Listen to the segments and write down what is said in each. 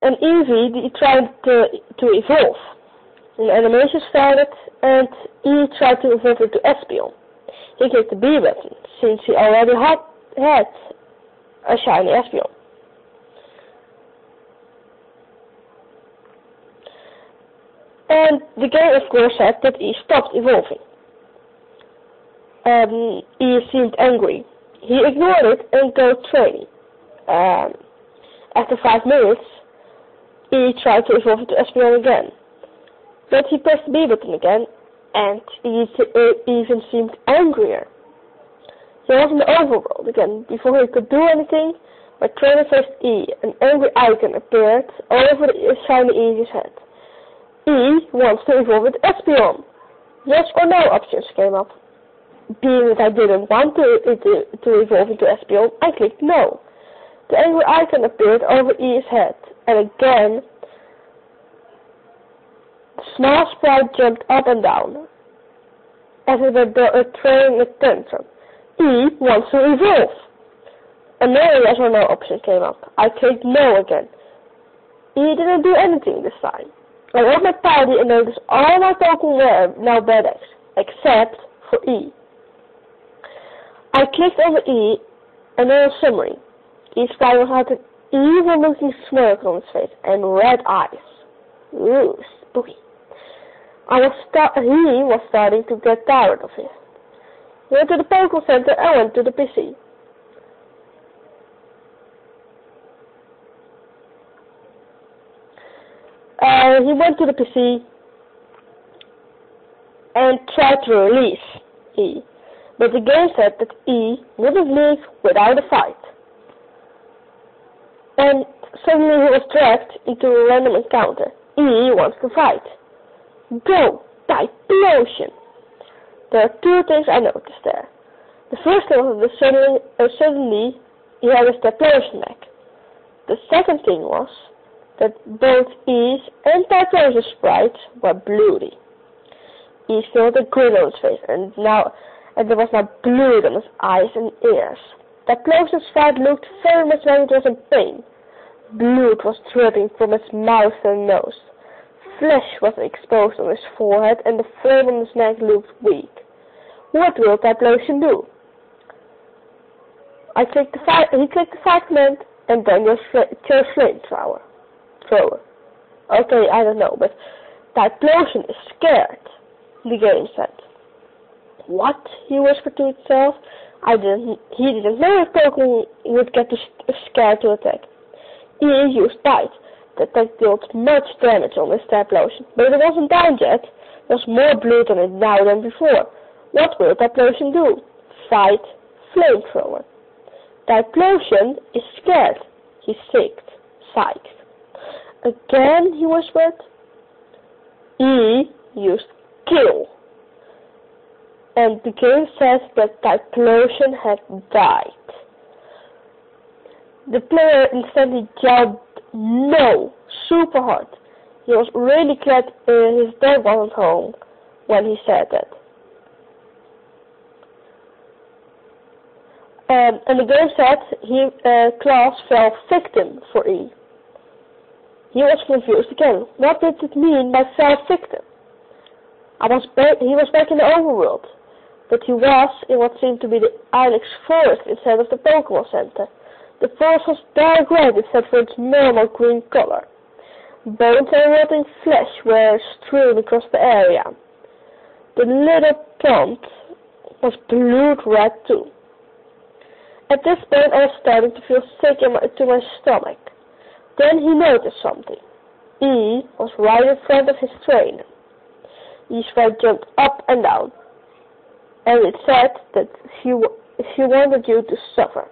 And Eevee, he tried to evolve. An animation started, and he tried to evolve into Espeon. He clicked the B button, since he already had a shiny Espeon. And the game, of course, said that he stopped evolving. He seemed angry. He ignored it and go training. After 5 minutes, he tried to evolve into Espeon again. But he pressed the B button again, and he even seemed angrier. He was in the overworld again. Before he could do anything, my trainer faced E. An angry icon appeared over the shiny Eevee's head. E wants to evolve with Espeon. Yes or no options came up. Being that I didn't want to evolve into Espeon, I clicked no. The angry icon appeared over E's head, and again, the small sprite jumped up and down, as if it were throwing a tantrum. E wants to evolve. Another yes or no option came up. I clicked no again. E didn't do anything this time. I opened my party and noticed all my Pokemon were now badass, except for E. I clicked on the E, and then a summary. E's guy had an evil-looking smirk on his face and red eyes. Ooh, spooky. He was starting to get tired of it. He went to the Pokemon Center and went to the PC. He went to the PC and tried to release E, but the game said that E wouldn't leave without a fight. And suddenly he was dragged into a random encounter. E wants to fight. Go! Typhlosion! There are 2 things I noticed there. The first thing was that suddenly he had his Typhlosion back. The second thing was that both E's and Typhlosion sprites were bloody. E still had a grin on his face, and there was now blood on his eyes and ears. Typhlosion's sprite looked very much like it was in pain. Blood was dripping from his mouth and nose. Flesh was exposed on his forehead, and the frame on his neck looked weak. What will Typhlosion do? He clicked the fight command, and then chose flamethrower. Okay, I don't know, but Typhlosion is scared, the game said. What? He whispered to himself. He didn't know if Pokemon would get too scared to attack. He used Bite. The attack dealt much damage on his Typhlosion, but it wasn't down yet. There was more blood on it now than before. What will Typhlosion do? Fight Flamethrower. Typhlosion is scared. He sighed. Again, he whispered. E used Kill. And the game says that Typhlosion had died. The player instantly yelled no, super hard. He was really glad his dad wasn't home when he said that. And the game said class fell victim for E. He was confused again. What did it mean by fell victim? He was back in the overworld, but he was in what seemed to be the Ilex forest instead of the Pokemon Center. The forest was dark red instead of its normal green color. Bones and rotting flesh were strewn across the area. The little pond was blood red too. At this point I was starting to feel sick to my stomach. Then he noticed something. E was right in front of his trainer. E's sprite jumped up and down, and it said that she wanted you to suffer.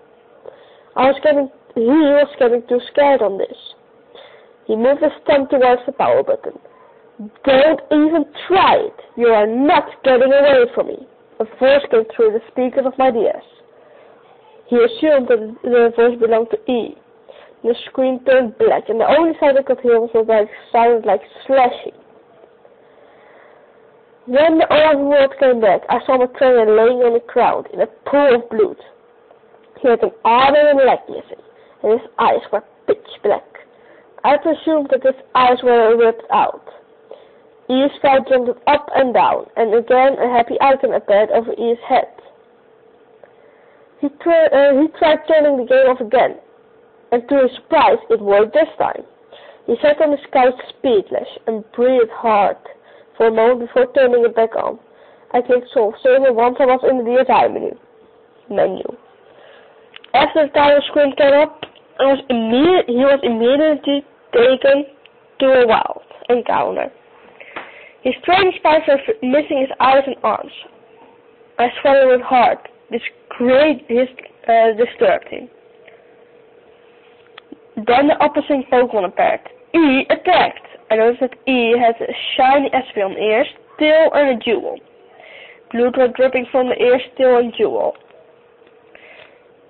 He was getting too scared on this. He moved his thumb towards the power button. Don't even try it. You are not getting away from me. A voice came through the speakers of my DS. He assumed that the voice belonged to E. The screen turned black, and the only sound I could hear was a sound like slashing. When the overworld came back, I saw my trainer laying on the ground in a pool of blood. He had an arm and a leg missing, and his eyes were pitch black. I presumed that his eyes were ripped out. E's scalp jumped up and down, and again a happy icon appeared over E's head. He tried turning the game off again, and to his surprise it worked this time. He sat on his couch speechless and breathed hard for a moment before turning it back on. I clicked solve server once I was in the DSI menu. After the title screen came up, he was immediately taken to a wild encounter. His training spies were missing his eyes and arms. I swallowed it hard. This disturbed him. Then the opposite Pokemon appeared. E attacked. I noticed that E had a shiny Espeon ears, tail, and a jewel. Blood was dripping from the ears, tail, and jewel.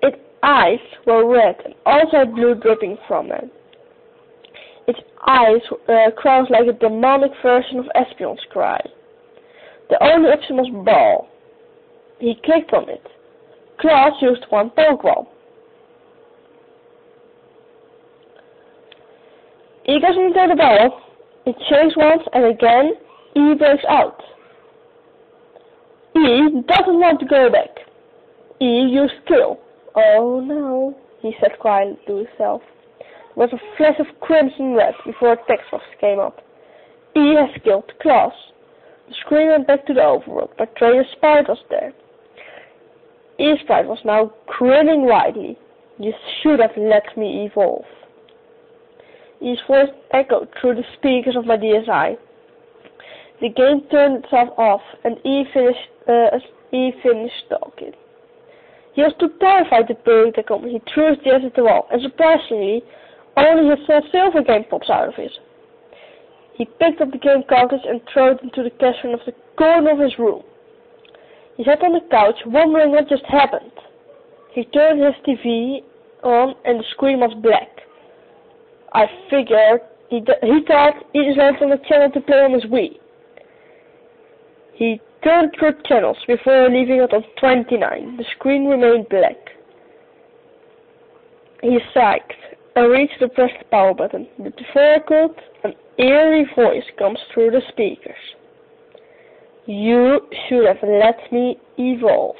Its eyes were red and also had blood dripping from them. Its eyes crouched like a demonic version of Espeon's cry. The only option was ball. He clicked on it. Claws used one Pokeball. E goes into the ball. It shakes once and again E breaks out. E doesn't want to go back. E used kill. Oh no, he said quietly to himself. There was a flash of crimson red before a text box came up. E has killed Claws. The screen went back to the overworld, but Trainer Sprite was there. E Sprite was now grinning widely. You should have let me evolve. E's voice echoed through the speakers of my DSI. The game turned itself off, and E finished talking. He was too terrified to break the comment. He threw his DS at the wall, and surprisingly, only his Soul Silver game pops out of it. He picked up the game cartridge and threw it into the cash bin of the corner of his room. He sat on the couch, wondering what just happened. He turned his TV on, and the screen was black. I figured he thought he just went on the channel to play on his Wii. He turned through channels before leaving it on 29. The screen remained black. He sighed and reached to press the power button, but before I could, an eerie voice comes through the speakers. You should have let me evolve.